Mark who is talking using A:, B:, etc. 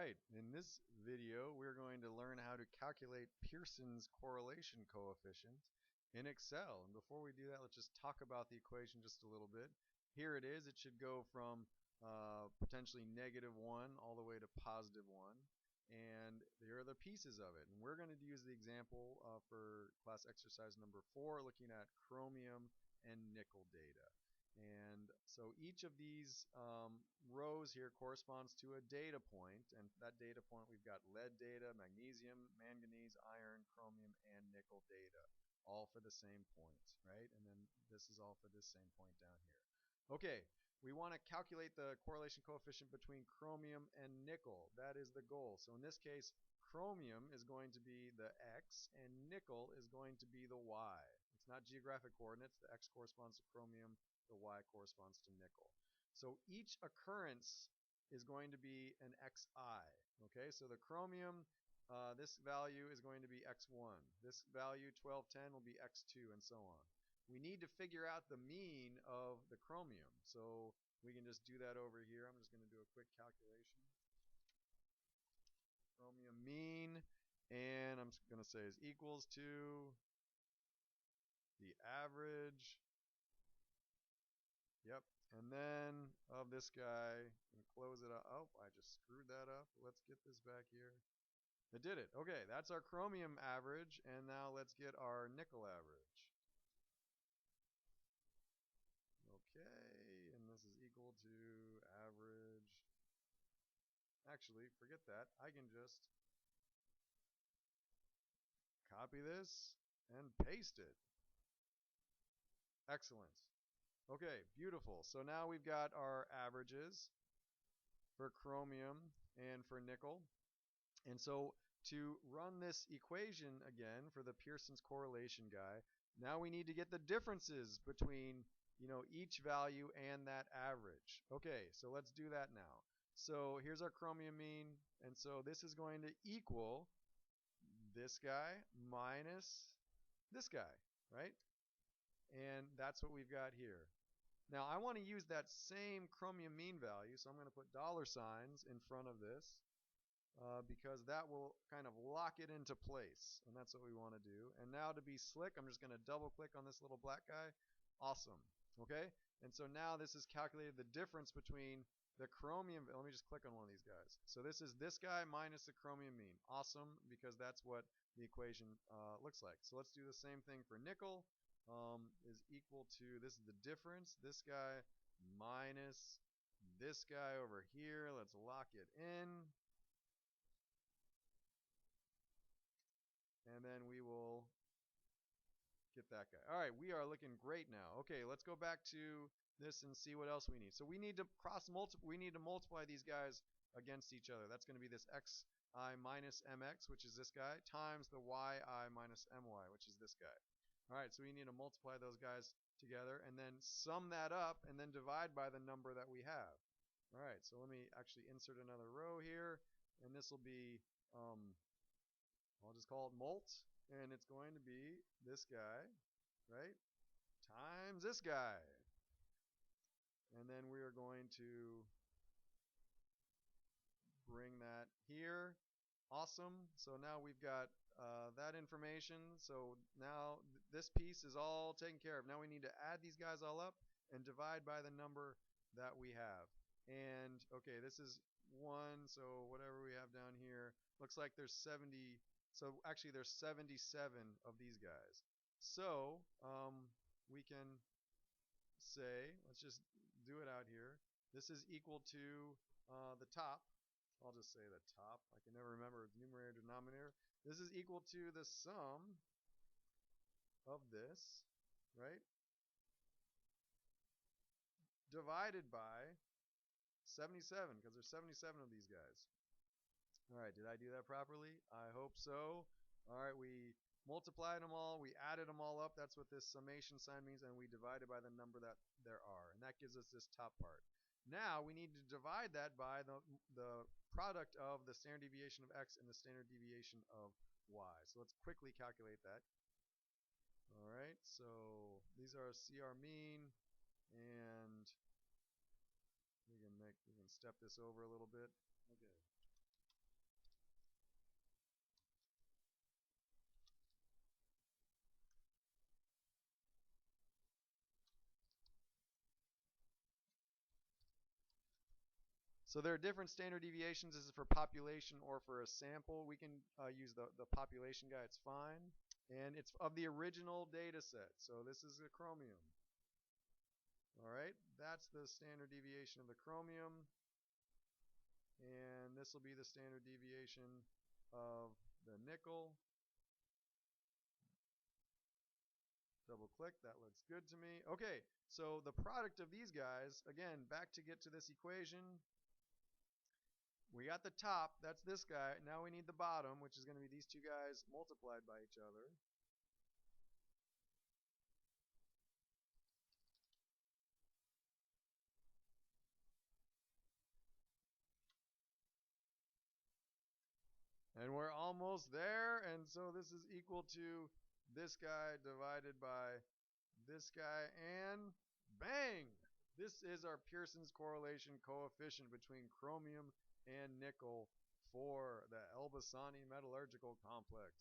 A: right, in this video we're going to learn how to calculate Pearson's correlation coefficient in Excel. And before we do that, let's just talk about the equation just a little bit. Here it is. It should go from potentially -1 all the way to +1. And here are the pieces of it. And we're going to use the example for class exercise number 4, looking at chromium and nickel data. And so each of these rows here corresponds to a data point, and that data point we've got lead data, magnesium, manganese, iron, chromium, and nickel data, all for the same point, right? And then this is all for this same point down here. Okay, we want to calculate the correlation coefficient between chromium and nickel. That is the goal. So in this case, chromium is going to be the x and nickel is going to be the y. It's not geographic coordinates. The x corresponds to chromium, the y corresponds to nickel. So each occurrence is going to be an xi. Okay, so the chromium, this value is going to be x1. This value, 1210, will be x2, and so on. We need to figure out the mean of the chromium. So we can just do that over here. I'm just going to do a quick calculation. Chromium mean, and I'm going to say is equals to the average. Yep. And then of this guy, and close it up. Oh, I just screwed that up. Let's get this back here. It did it. Okay, that's our chromium average, and now let's get our nickel average. Okay, and this is equal to average. Actually, forget that. I can just copy this and paste it. Excellent. Okay, beautiful. So now we've got our averages for chromium and for nickel. And so to run this equation again for the Pearson's correlation guy, now we need to get the differences between, each value and that average. Okay, so let's do that now. So here's our chromium mean, and so this is going to equal this guy minus this guy, right? And that's what we've got here. Now I want to use that same chromium mean value, so I'm going to put $signs in front of this because that will kind of lock it into place, and that's what we want to do. And now to be slick, I'm just going to double click on this little black guy. Awesome. Okay, and so now this has calculated the difference between the chromium. Let me just click on one of these guys. So this is this guy minus the chromium mean. Awesome, because that's what the equation looks like. So let's do the same thing for nickel. Is equal to, this is the difference, this guy minus this guy over here. Let's lock it in. And then we will get that guy. All right, we are looking great now. Okay, let's go back to this and see what else we need. So we need to we need to multiply these guys against each other. That's going to be this xi minus mx, which is this guy, times the yi minus my, which is this guy. All right, so we need to multiply those guys together and then sum that up and then divide by the number that we have. All right, so let me actually insert another row here, and this will be I'll just call it molt, and it's going to be this guy, right, times this guy. And then we are going to bring that here. Awesome. So now we've got that information. So now this piece is all taken care of. Now we need to add these guys all up and divide by the number that we have. And okay, this is 1, so whatever we have down here, looks like there's 70. So actually there's 77 of these guys. So we can say, let's just do it out here. This is equal to the top. I'll just say the top. I can never remember numerator, denominator. This is equal to the sum of this, right, divided by 77, because there's 77 of these guys. All right, did I do that properly? I hope so. All right, we multiplied them all, we added them all up. That's what this summation sign means, and we divided by the number that there are, and that gives us this top part. Now we need to divide that by the product of the standard deviation of x and the standard deviation of y. So let's quickly calculate that. All right, so these are CR mean, and we can step this over a little bit. Okay. So there are different standard deviations. This is for population or for a sample. We can use the population guy. It's fine. And it's of the original data set. So this is a chromium. All right, that's the standard deviation of the chromium. And this will be the standard deviation of the nickel. Double click, that looks good to me. Okay, so the product of these guys, again, back to get to this equation, we got the top, that's this guy. Now we need the bottom, which is going to be these two guys multiplied by each other. And we're almost there, and so this is equal to this guy divided by this guy, and bang! This is our Pearson's correlation coefficient between chromium and nickel for the El Bassani metallurgical complex.